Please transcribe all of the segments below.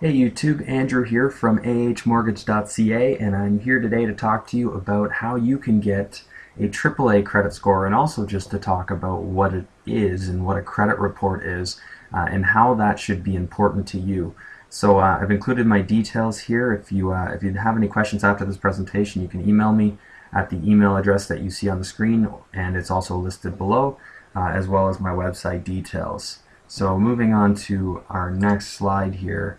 Hey YouTube, Andrew here from ahmortgage.ca, and I'm here today to talk to you about how you can get a AAA credit score, and also just to talk about what it is and what a credit report is, and how that should be important to you. So I've included my details here. If you have any questions after this presentation, you can email me at the email address that you see on the screen, and it's also listed below, as well as my website details. So moving on to our next slide here.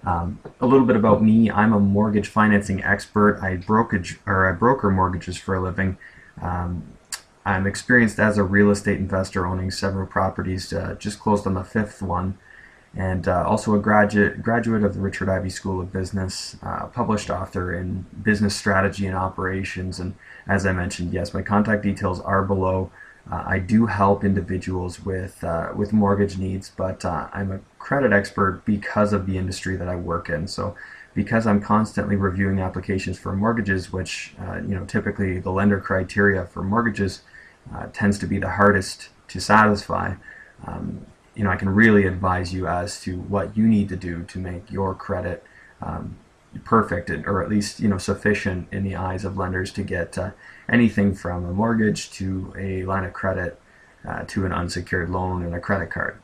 A little bit about me. I'm a mortgage financing expert. I broker mortgages for a living. Um, I'm experienced as a real estate investor, owning several properties. Just closed on the fifth one, and also a graduate of the Richard Ivey School of Business, published author in business strategy and operations. And as I mentioned, yes, my contact details are below. I do help individuals with mortgage needs, but I'm a credit expert because of the industry that I work in. So, because I'm constantly reviewing applications for mortgages, which typically the lender criteria for mortgages tends to be the hardest to satisfy. I can really advise you as to what you need to do to make your credit perfect, or at least sufficient in the eyes of lenders to get anything from a mortgage to a line of credit to an unsecured loan and a credit card.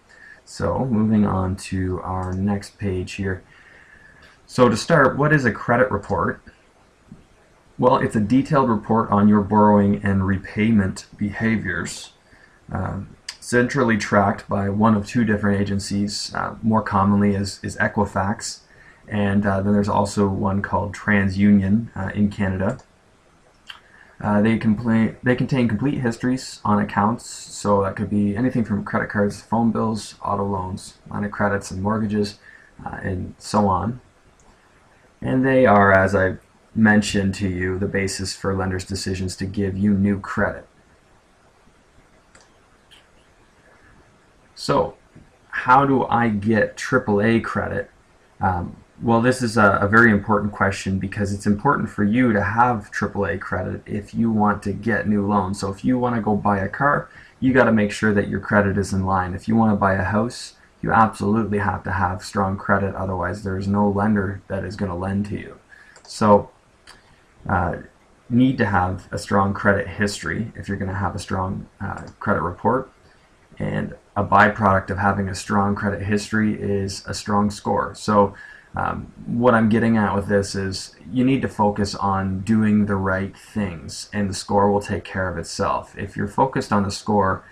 So moving on to our next page here. So to start, what is a credit report? Well, it's a detailed report on your borrowing and repayment behaviors, centrally tracked by one of two different agencies. More commonly is Equifax, and then there's also one called TransUnion in Canada. They contain complete histories on accounts, so that could be anything from credit cards, phone bills, auto loans, line of credits, and mortgages, and so on. And they are, as I mentioned to you, the basis for lenders' decisions to give you new credit. So, how do I get AAA credit? Well, this is a very important question, because it's important for you to have AAA credit if you want to get new loans. So if you want to go buy a car, you got to make sure that your credit is in line. If you want to buy a house, you absolutely have to have strong credit. Otherwise, there's no lender that is going to lend to you. So need to have a strong credit history if you're going to have a strong credit report. And a byproduct of having a strong credit history is a strong score. So what I'm getting at with this is you need to focus on doing the right things, and the score will take care of itself. If you're focused on the score,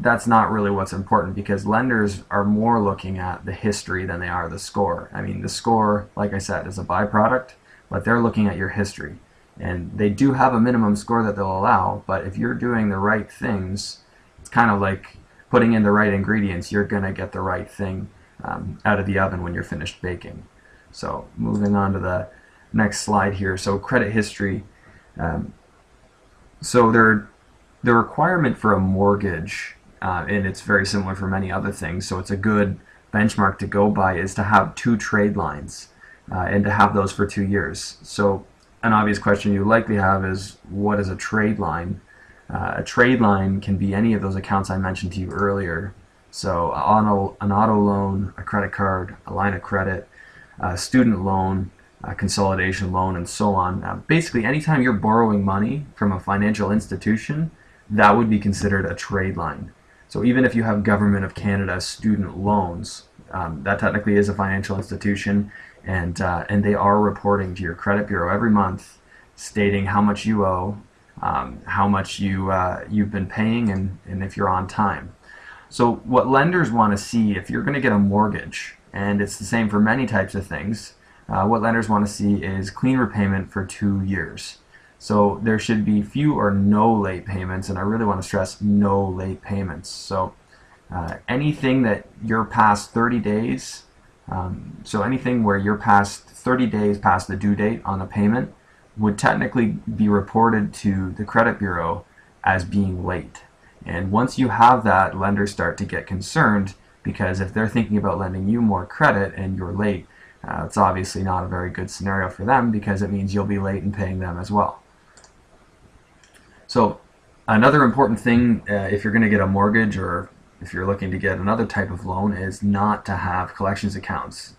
that's not really what's important, because lenders are more looking at the history than they are the score. I mean, the score, like I said, is a byproduct, but they're looking at your history. And they do have a minimum score that they'll allow, but if you're doing the right things, it's kind of like putting in the right ingredients. You're going to get the right thing out of the oven when you're finished baking. So moving on to the next slide here. So credit history. So the requirement for a mortgage, and it's very similar for many other things, so it's a good benchmark to go by, is to have 2 trade lines, and to have those for 2 years. So an obvious question you likely have is, what is a trade line? A trade line can be any of those accounts I mentioned to you earlier. So an auto loan, a credit card, a line of credit, a student loan, a consolidation loan, and so on. Basically, anytime you're borrowing money from a financial institution, that would be considered a trade line. So even if you have Government of Canada student loans, that technically is a financial institution, and they are reporting to your credit bureau every month, stating how much you owe, how much you've been paying, and if you're on time. So what lenders want to see, if you're going to get a mortgage, and it's the same for many types of things, what lenders want to see is clean repayment for 2 years. So there should be few or no late payments, and I really want to stress no late payments. So anything that you're past 30 days, so anything where you're past 30 days past the due date on a payment, would technically be reported to the credit bureau as being late. And once you have that, lenders start to get concerned, because if they're thinking about lending you more credit and you're late, it's obviously not a very good scenario for them, because it means you'll be late in paying them as well. So another important thing, if you're going to get a mortgage, or if you're looking to get another type of loan, is not to have collections accounts.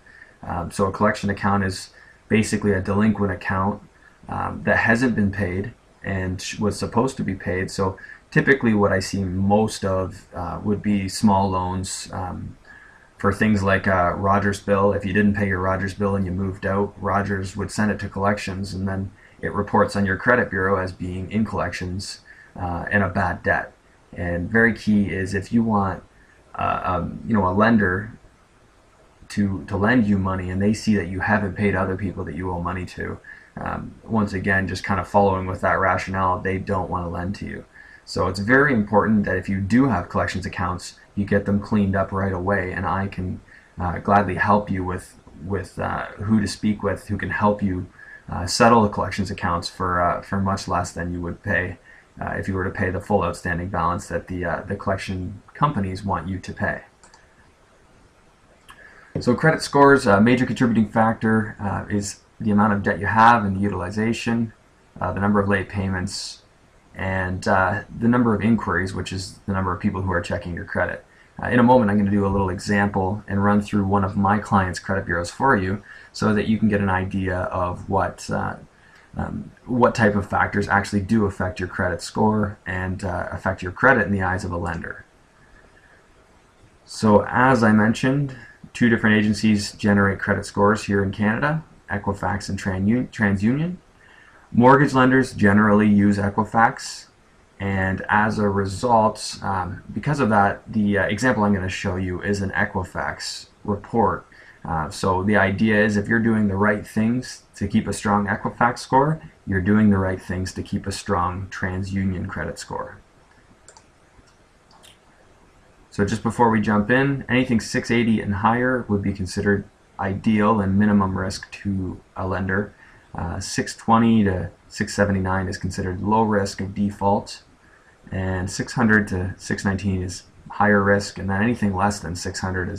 So a collection account is basically a delinquent account that hasn't been paid and was supposed to be paid. So typically what I see most of would be small loans for things like Rogers bill. If you didn't pay your Rogers bill and you moved out, Rogers would send it to collections, and then it reports on your credit bureau as being in collections and a bad debt. And very key is if you want a lender to lend you money and they see that you haven't paid other people that you owe money to, once again, just kind of following with that rationale, they don't want to lend to you. So it's very important that if you do have collections accounts, you get them cleaned up right away, and I can gladly help you with who to speak with, who can help you settle the collections accounts for much less than you would pay if you were to pay the full outstanding balance that the collection companies want you to pay. So credit scores, a major contributing factor is the amount of debt you have and the utilization, the number of late payments, and the number of inquiries, which is the number of people who are checking your credit. In a moment, I'm going to do a little example and run through one of my clients' credit bureaus for you so that you can get an idea of what type of factors actually do affect your credit score and affect your credit in the eyes of a lender. So as I mentioned, two different agencies generate credit scores here in Canada, Equifax and TransUnion. Mortgage lenders generally use Equifax, and as a result, because of that, the example I'm going to show you is an Equifax report. So the idea is if you're doing the right things to keep a strong Equifax score, you're doing the right things to keep a strong TransUnion credit score. So just before we jump in, anything 680 and higher would be considered ideal and minimum risk to a lender. 620 to 679 is considered low risk of default, and 600 to 619 is higher risk, and then anything less than 600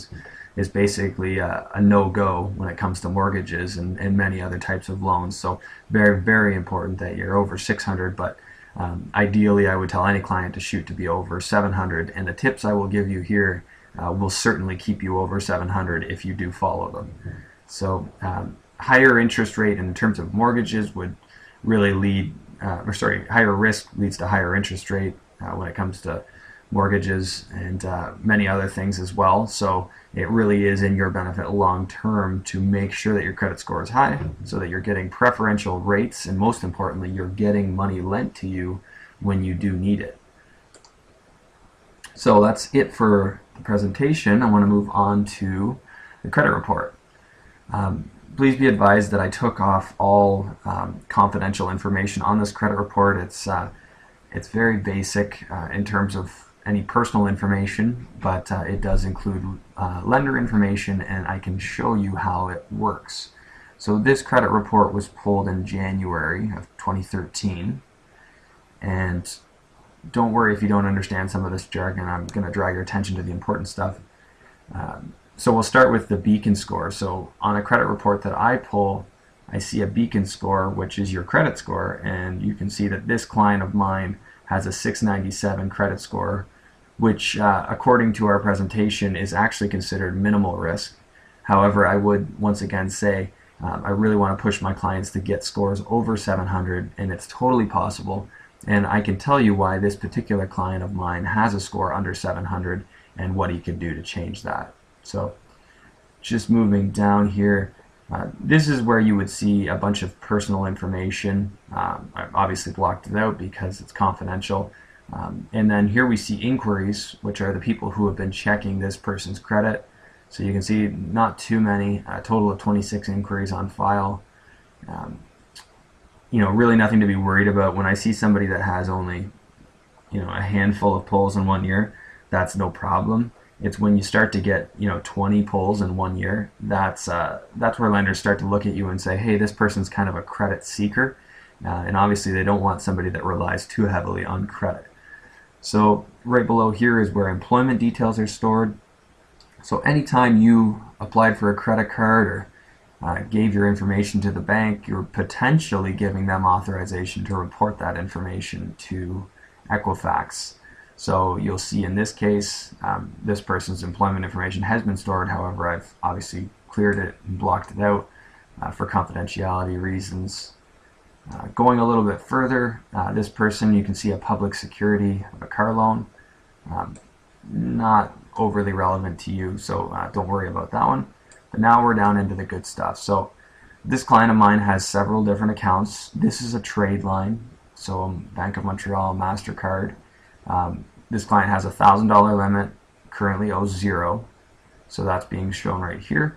is basically a no-go when it comes to mortgages and many other types of loans. So very, very important that you're over 600, but ideally I would tell any client to shoot to be over 700, and the tips I will give you here will certainly keep you over 700 if you do follow them. So higher interest rate in terms of mortgages would really lead, higher risk leads to higher interest rate when it comes to mortgages and many other things as well. So it really is in your benefit long term to make sure that your credit score is high so that you're getting preferential rates, and most importantly, you're getting money lent to you when you do need it. So that's it for the presentation. I want to move on to the credit report. Please be advised that I took off all confidential information on this credit report. It's very basic in terms of any personal information, but it does include lender information, and I can show you how it works. So this credit report was pulled in January of 2013, and don't worry if you don't understand some of this jargon. I'm going to draw your attention to the important stuff. So we'll start with the beacon score. So on a credit report that I pull, I see a beacon score, which is your credit score, and you can see that this client of mine has a 697 credit score, which according to our presentation is actually considered minimal risk. However, I would once again say I really want to push my clients to get scores over 700, and it's totally possible. And I can tell you why this particular client of mine has a score under 700 and what he can do to change that. So just moving down here, this is where you would see a bunch of personal information. I've obviously blocked it out because it's confidential. And then here we see inquiries, which are the people who have been checking this person's credit. So you can see not too many, a total of 26 inquiries on file. Really nothing to be worried about. When I see somebody that has only, a handful of pulls in 1 year, that's no problem. It's when you start to get 20 pulls in 1 year, that's where lenders start to look at you and say, hey, this person's kind of a credit seeker, and obviously they don't want somebody that relies too heavily on credit. So right below here is where employment details are stored. So anytime you applied for a credit card or gave your information to the bank, you're potentially giving them authorization to report that information to Equifax. So you'll see in this case, this person's employment information has been stored. However, I've obviously cleared it and blocked it out for confidentiality reasons. Going a little bit further, this person, you can see a public security of a car loan. Not overly relevant to you, so don't worry about that one. But now we're down into the good stuff. So this client of mine has several different accounts. This is a trade line, so Bank of Montreal, MasterCard. This client has a $1,000 limit, currently owes $0, so that's being shown right here.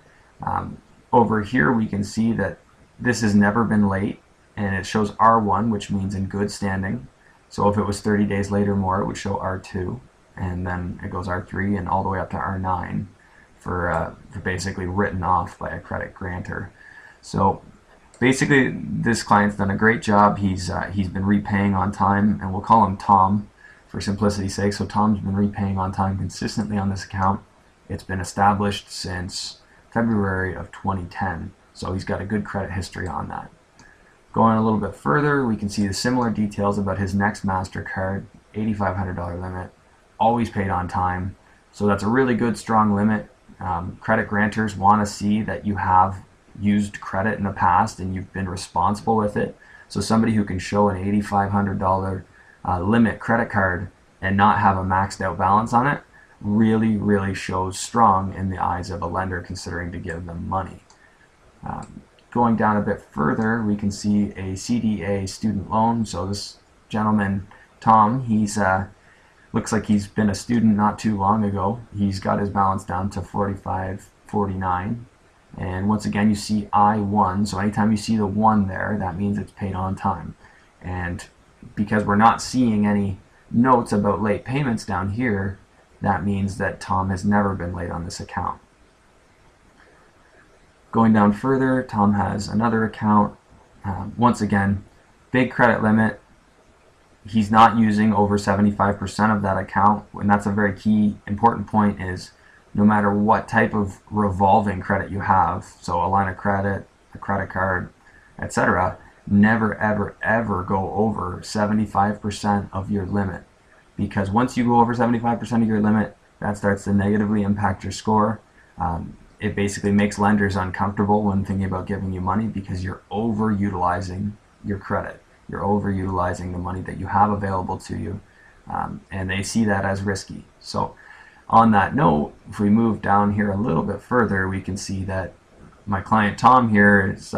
Over here we can see that this has never been late, and it shows R1, which means in good standing. So if it was 30 days late or more, it would show R2, and then it goes R3 and all the way up to R9 for basically written off by a credit grantor. So basically this client's done a great job. He's been repaying on time, and we'll call him Tom for simplicity's sake. So Tom's been repaying on time consistently on this account. It's been established since February of 2010, so he's got a good credit history on that. Going a little bit further, we can see the similar details about his next MasterCard, $8,500 limit, always paid on time. So that's a really good, strong limit. Credit grantors want to see that you have used credit in the past and you've been responsible with it. So somebody who can show an $8,500 limit credit card and not have a maxed out balance on it really shows strong in the eyes of a lender considering to give them money. Going down a bit further, we can see a CDA student loan. So this gentleman, Tom, he's looks like he's been a student not too long ago. He's got his balance down to $45.49. And once again, you see I1. So anytime you see the 1 there, that means it's paid on time. And because we're not seeing any notes about late payments down here, that means that Tom has never been late on this account. Going down further, Tom has another account. Once again, big credit limit. He's not using over 75% of that account, and that's a very key important point, is no matter what type of revolving credit you have, so a line of credit, a credit card, etc., never ever go over 75% of your limit, because once you go over 75% of your limit, that starts to negatively impact your score. It basically makes lenders uncomfortable when thinking about giving you money because you're overutilizing your credit. You're overutilizing the money that you have available to you, and they see that as risky. So on that note, if we move down here a little bit further, we can see that my client Tom here is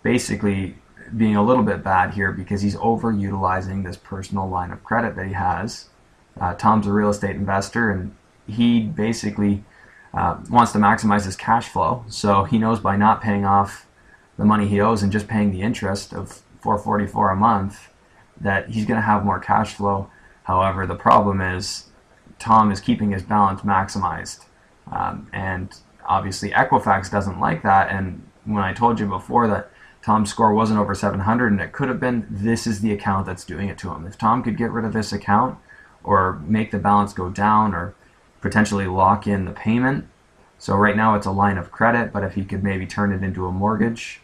basically being a little bit bad here because he's overutilizing this personal line of credit that he has. Tom's a real estate investor, and he basically wants to maximize his cash flow. So he knows by not paying off the money he owes and just paying the interest of $444 a month that he's going to have more cash flow. However, the problem is Tom is keeping his balance maximized, and obviously Equifax doesn't like that. And when I told you before that Tom's score wasn't over 700 and it could have been, this is the account that's doing it to him. If Tom could get rid of this account or make the balance go down or potentially lock in the payment, so right now it's a line of credit, but if he could maybe turn it into a mortgage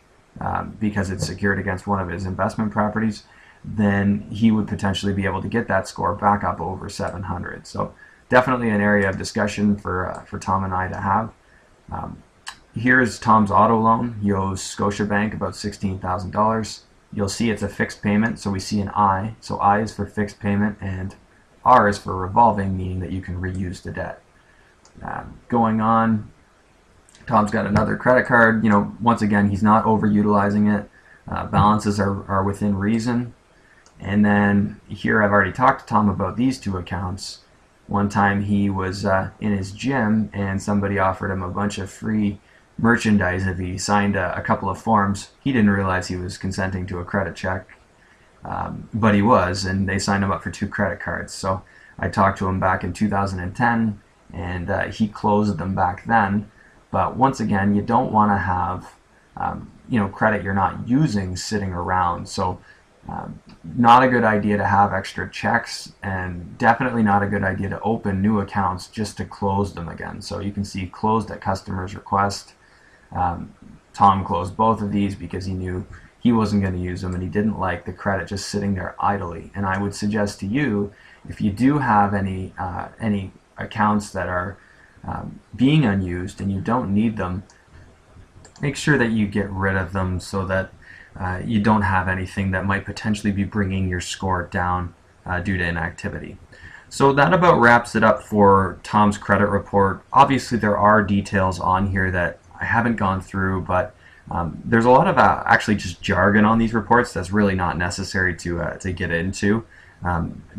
because it's secured against one of his investment properties, then he would potentially be able to get that score back up over 700. So definitely an area of discussion for Tom and I to have. Here's Tom's auto loan. He owes Scotiabank about $16,000. You'll see it's a fixed payment, so we see an I. So I is for fixed payment, and R is for revolving, meaning that you can reuse the debt. Going on, Tom's got another credit card. Once again, he's not overutilizing it. Balances are within reason. And then here I've already talked to Tom about these two accounts. One time he was in his gym and somebody offered him a bunch of free merchandise if he signed a couple of forms. He didn't realize he was consenting to a credit check, but he was, and they signed him up for 2 credit cards. So I talked to him back in 2010, and he closed them back then. But once again, you don't want to have credit you're not using sitting around. So not a good idea to have extra checks, and definitely not a good idea to open new accounts just to close them again. So you can see closed at customer's request. Tom closed both of these because he knew he wasn't going to use them, and he didn't like the credit just sitting there idly. And I would suggest to you, if you do have any accounts that are being unused and you don't need them, make sure that you get rid of them so that you don't have anything that might potentially be bringing your score down due to inactivity. So that about wraps it up for Tom's credit report. Obviously there are details on here that I haven't gone through, but there's a lot of actually just jargon on these reports that's really not necessary to get into.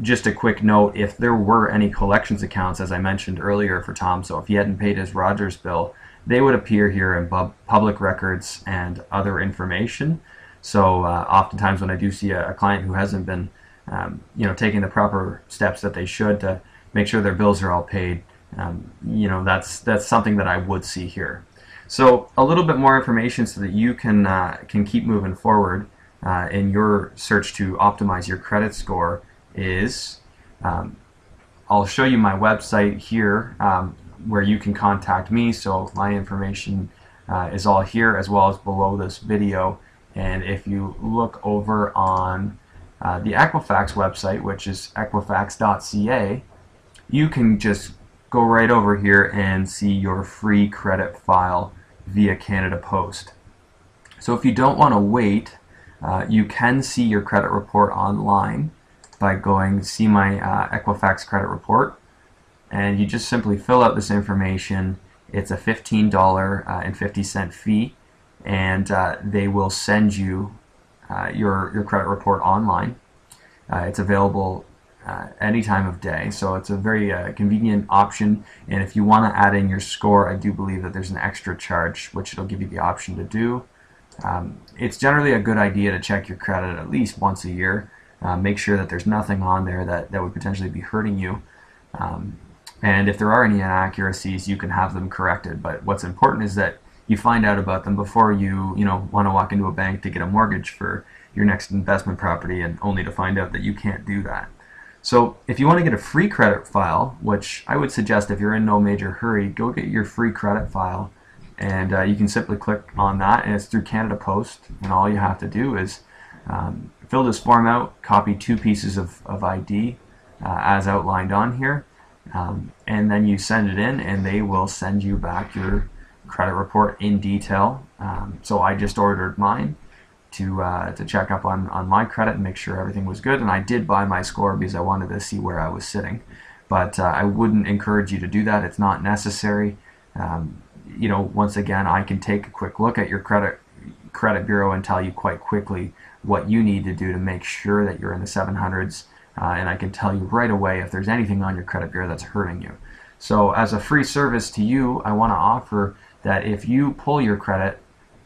Just a quick note, if there were any collections accounts, as I mentioned earlier for Tom, so if he hadn't paid his Rogers bill, they would appear here in public records and other information. So oftentimes when I do see a client who hasn't been taking the proper steps that they should to make sure their bills are all paid, that's something that I would see here. So a little bit more information so that you can keep moving forward in your search to optimize your credit score is I'll show you my website here where you can contact me. So my information is all here as well as below this video. And if you look over on the Equifax website, which is equifax.ca, you can just go right over here and see your free credit file via Canada Post. So if you don't want to wait, you can see your credit report online by going see my Equifax credit report, and you just simply fill out this information. It's a $15.50 fee, and they will send you your credit report online. It's available any time of day, so it's a very convenient option. And if you want to add in your score, I do believe that there's an extra charge which it'll give you the option to do. It's generally a good idea to check your credit at least once a year. Make sure that there's nothing on there that would potentially be hurting you. And if there are any inaccuracies, you can have them corrected. But what's important is that you find out about them before you want to walk into a bank to get a mortgage for your next investment property, and only to find out that you can't do that. So if you want to get a free credit file, which I would suggest if you're in no major hurry, go get your free credit file, and you can simply click on that, and it's through Canada Post, and all you have to do is fill this form out, copy 2 pieces of ID as outlined on here, and then you send it in, and they will send you back your credit report in detail. So I just ordered mine to check up on my credit and make sure everything was good, and I did buy my score because I wanted to see where I was sitting. But I wouldn't encourage you to do that. It's not necessary. Once again, I can take a quick look at your credit bureau and tell you quite quickly what you need to do to make sure that you're in the 700s, and I can tell you right away if there's anything on your credit bureau that's hurting you. So as a free service to you, I want to offer that if you pull your credit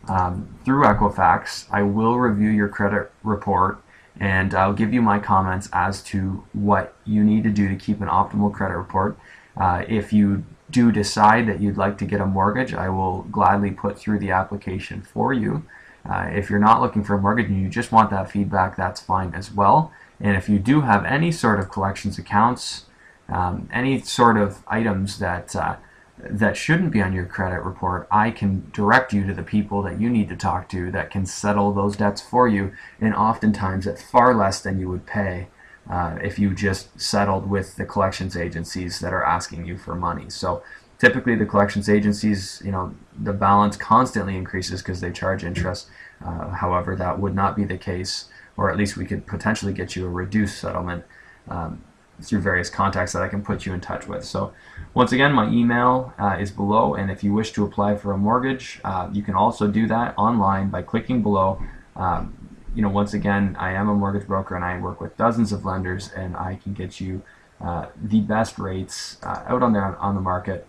through Equifax, I will review your credit report, and I'll give you my comments as to what you need to do to keep an optimal credit report. If you do decide that you'd like to get a mortgage, I will gladly put through the application for you. If you're not looking for a mortgage and you just want that feedback, that's fine as well. And if you do have any sort of collections accounts, any sort of items that shouldn't be on your credit report, I can direct you to the people that you need to talk to that can settle those debts for you, and oftentimes at far less than you would pay if you just settled with the collections agencies that are asking you for money. So typically the collections agencies, the balance constantly increases because they charge interest. However, that would not be the case, or at least we could potentially get you a reduced settlement through various contacts that I can put you in touch with. So once again, my email is below, and if you wish to apply for a mortgage, you can also do that online by clicking below. Once again, I am a mortgage broker and I work with dozens of lenders, and I can get you the best rates out on the market,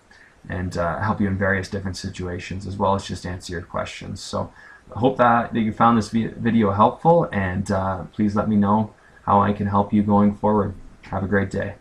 and help you in various different situations, as well as just answer your questions. So I hope that you found this video helpful, and please let me know how I can help you going forward. Have a great day.